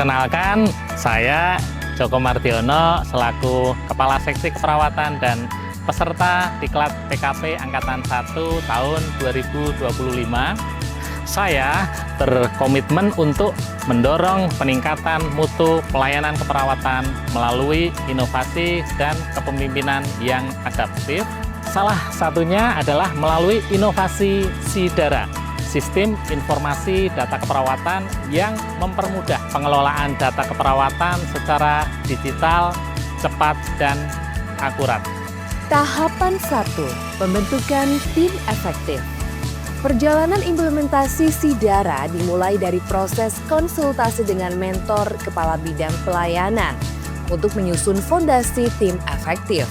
Perkenalkan, saya Joko Mardiono selaku Kepala Seksi Keperawatan dan peserta Diklat PKP Angkatan 1 tahun 2025. Saya berkomitmen untuk mendorong peningkatan mutu pelayanan keperawatan melalui inovasi dan kepemimpinan yang adaptif. Salah satunya adalah melalui inovasi SIDARA, Sistem Informasi Data Keperawatan, yang mempermudah pengelolaan data keperawatan secara digital, cepat, dan akurat. Tahapan 1. Pembentukan tim efektif. Perjalanan implementasi SIDARA dimulai dari proses konsultasi dengan mentor kepala bidang pelayanan untuk menyusun fondasi tim efektif.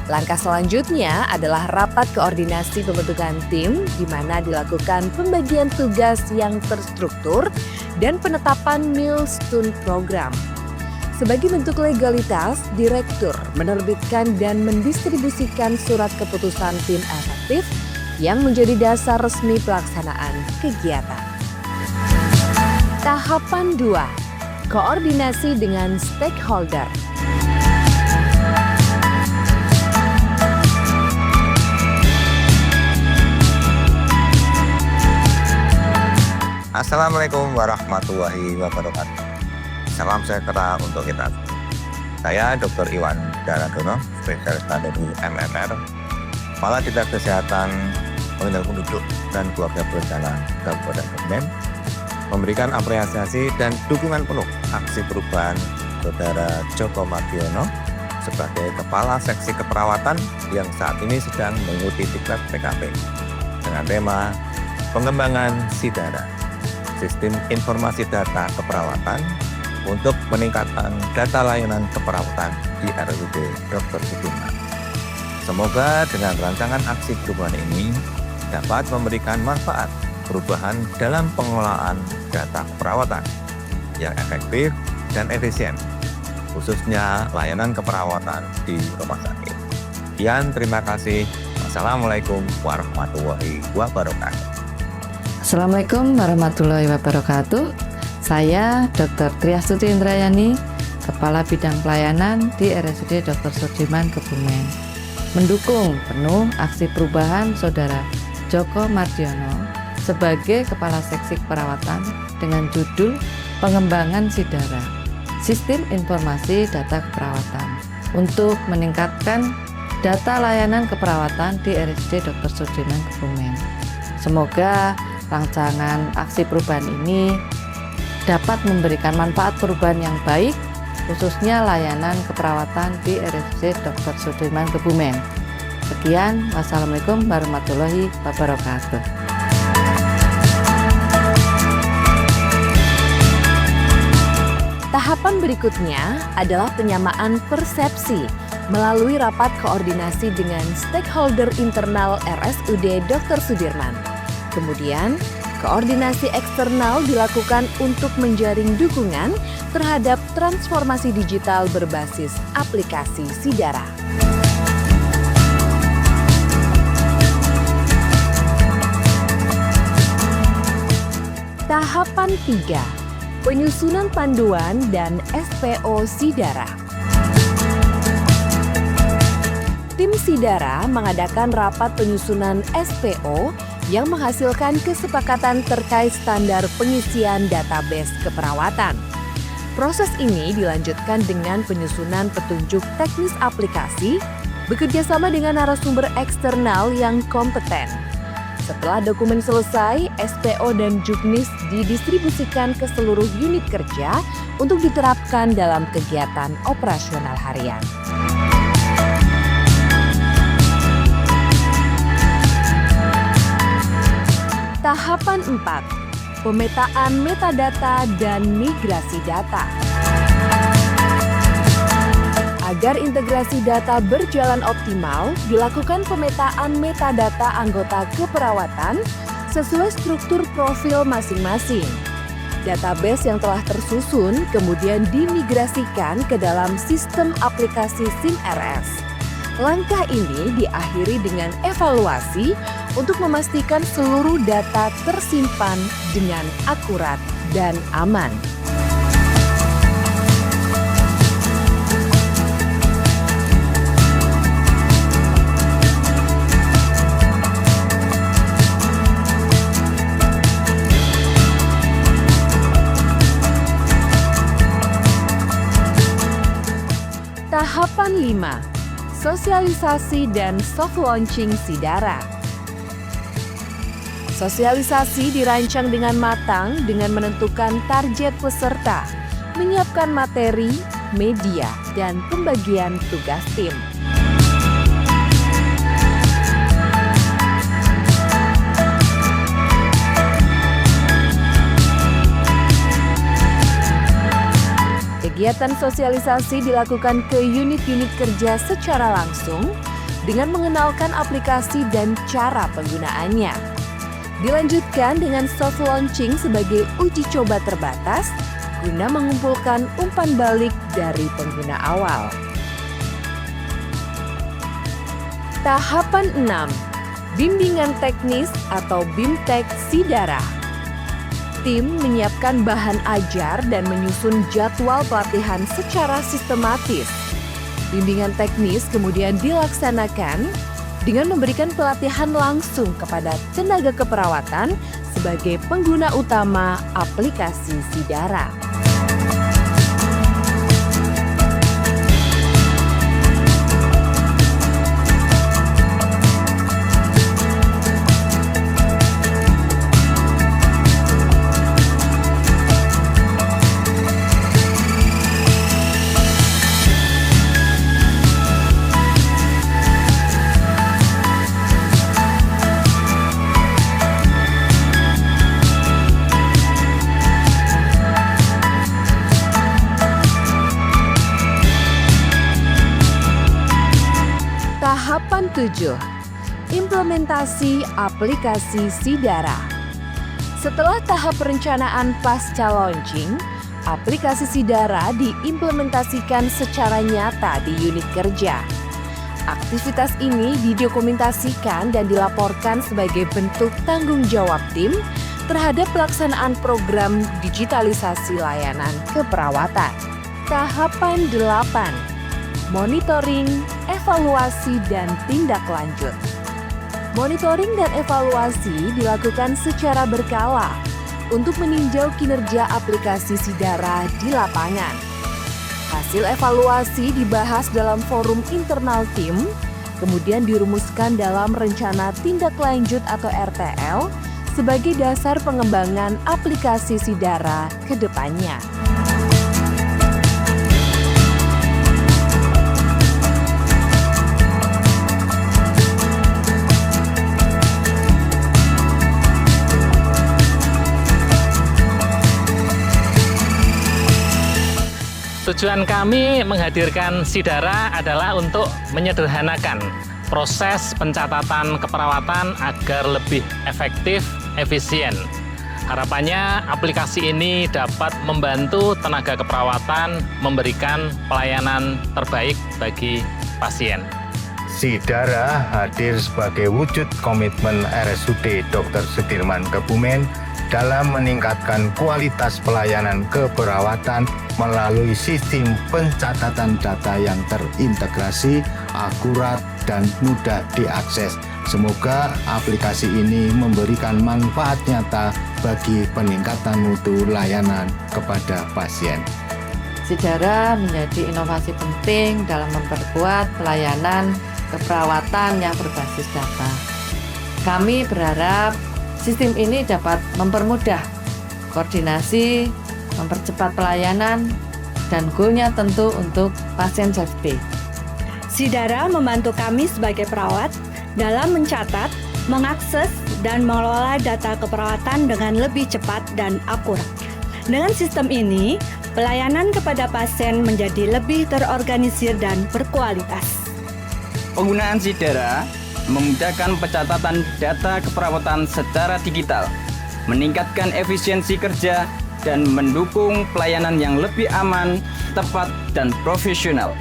Langkah selanjutnya adalah rapat koordinasi pembentukan tim, di mana dilakukan pembagian tugas yang terstruktur dan penetapan milestone program. Sebagai bentuk legalitas, Direktur menerbitkan dan mendistribusikan surat keputusan tim efektif yang menjadi dasar resmi pelaksanaan kegiatan. Tahapan 2. Koordinasi dengan stakeholder. Assalamualaikum warahmatullahi wabarakatuh. Salam sejahtera untuk kita. Saya Dr. Iwan Daradono, spesialis dari MMR, Kepala Dinas Kesehatan Pengendalian Penduduk dan Keluarga Berencana Kabupaten Kebumen, memberikan apresiasi dan dukungan penuh aksi perubahan Saudara Joko Mardiono sebagai Kepala Seksi Keperawatan yang saat ini sedang mengikuti Diklat PKP dengan tema pengembangan SIDARA, Sistem Informasi Data Keperawatan, untuk peningkatan data layanan keperawatan di RSUD Dr. Sudirman. Semoga dengan rancangan aksi perubahan ini dapat memberikan manfaat perubahan dalam pengelolaan data keperawatan yang efektif dan efisien, khususnya layanan keperawatan di rumah sakit. Sekian, terima kasih. Wassalamualaikum warahmatullahi wabarakatuh. Assalamualaikum warahmatullahi wabarakatuh. Saya Dr. Triastuti Indrayani, Kepala Bidang Pelayanan di RSUD Dr. Sudirman Kebumen, mendukung penuh aksi perubahan Saudara Joko Mardiono sebagai Kepala Seksi Keperawatan dengan judul Pengembangan SIDARA, Sistem Informasi Data Keperawatan, untuk meningkatkan data layanan keperawatan di RSUD Dr. Sudirman Kebumen. Semoga rancangan aksi perubahan ini dapat memberikan manfaat perubahan yang baik, khususnya layanan keperawatan di RSUD Dr. Sudirman Kebumen. Sekian, wassalamualaikum warahmatullahi wabarakatuh. Tahapan berikutnya adalah penyamaan persepsi melalui rapat koordinasi dengan stakeholder internal RSUD Dr. Sudirman. Kemudian, koordinasi eksternal dilakukan untuk menjaring dukungan terhadap transformasi digital berbasis aplikasi SIDARA. Tahapan 3. Penyusunan panduan dan SPO SIDARA. Tim SIDARA mengadakan rapat penyusunan SPO yang menghasilkan kesepakatan terkait standar pengisian database keperawatan. Proses ini dilanjutkan dengan penyusunan petunjuk teknis aplikasi bekerjasama dengan narasumber eksternal yang kompeten. Setelah dokumen selesai, SPO dan Juknis didistribusikan ke seluruh unit kerja untuk diterapkan dalam kegiatan operasional harian. Tahapan 4. Pemetaan metadata dan migrasi data. Agar integrasi data berjalan optimal, dilakukan pemetaan metadata anggota keperawatan sesuai struktur profil masing-masing. Database yang telah tersusun kemudian dimigrasikan ke dalam sistem aplikasi SIMRS. Langkah ini diakhiri dengan evaluasi untuk memastikan seluruh data tersimpan dengan akurat dan aman. kelima, sosialisasi dan soft launching Sidara. Sosialisasi dirancang dengan matang dengan menentukan target peserta, menyiapkan materi, media, dan pembagian tugas tim. Kegiatan sosialisasi dilakukan ke unit-unit kerja secara langsung dengan mengenalkan aplikasi dan cara penggunaannya. Dilanjutkan dengan soft launching sebagai uji coba terbatas guna mengumpulkan umpan balik dari pengguna awal. Tahapan 6. Bimbingan teknis atau BIMTEK Sidara. Tim menyiapkan bahan ajar dan menyusun jadwal pelatihan secara sistematis. Bimbingan teknis kemudian dilaksanakan dengan memberikan pelatihan langsung kepada tenaga keperawatan sebagai pengguna utama aplikasi Sidara. Tahapan 7. Implementasi aplikasi Sidara. Setelah tahap perencanaan pasca launching, aplikasi Sidara diimplementasikan secara nyata di unit kerja. Aktivitas ini didokumentasikan dan dilaporkan sebagai bentuk tanggung jawab tim terhadap pelaksanaan program digitalisasi layanan keperawatan. Tahapan 8. Monitoring, evaluasi, dan tindak lanjut. Monitoring dan evaluasi dilakukan secara berkala untuk meninjau kinerja aplikasi Sidara di lapangan. Hasil evaluasi dibahas dalam forum internal tim, kemudian dirumuskan dalam rencana tindak lanjut atau RTL sebagai dasar pengembangan aplikasi Sidara ke depannya. Tujuan kami menghadirkan Sidara adalah untuk menyederhanakan proses pencatatan keperawatan agar lebih efektif, efisien. Harapannya aplikasi ini dapat membantu tenaga keperawatan memberikan pelayanan terbaik bagi pasien. Sidara hadir sebagai wujud komitmen RSUD Dr. Sudirman Kebumen dalam meningkatkan kualitas pelayanan keperawatan melalui sistem pencatatan data yang terintegrasi, akurat, dan mudah diakses. Semoga aplikasi ini memberikan manfaat nyata bagi peningkatan mutu layanan kepada pasien. Sidara menjadi inovasi penting dalam memperkuat pelayanan keperawatan yang berbasis data. Kami berharap sistem ini dapat mempermudah koordinasi, mempercepat pelayanan, dan goalnya tentu untuk pasien safety. Sidara membantu kami sebagai perawat dalam mencatat, mengakses, dan mengelola data keperawatan dengan lebih cepat dan akurat. Dengan sistem ini, pelayanan kepada pasien menjadi lebih terorganisir dan berkualitas. Penggunaan Sidara memudahkan pencatatan data keperawatan secara digital, meningkatkan efisiensi kerja, dan mendukung pelayanan yang lebih aman, tepat, dan profesional.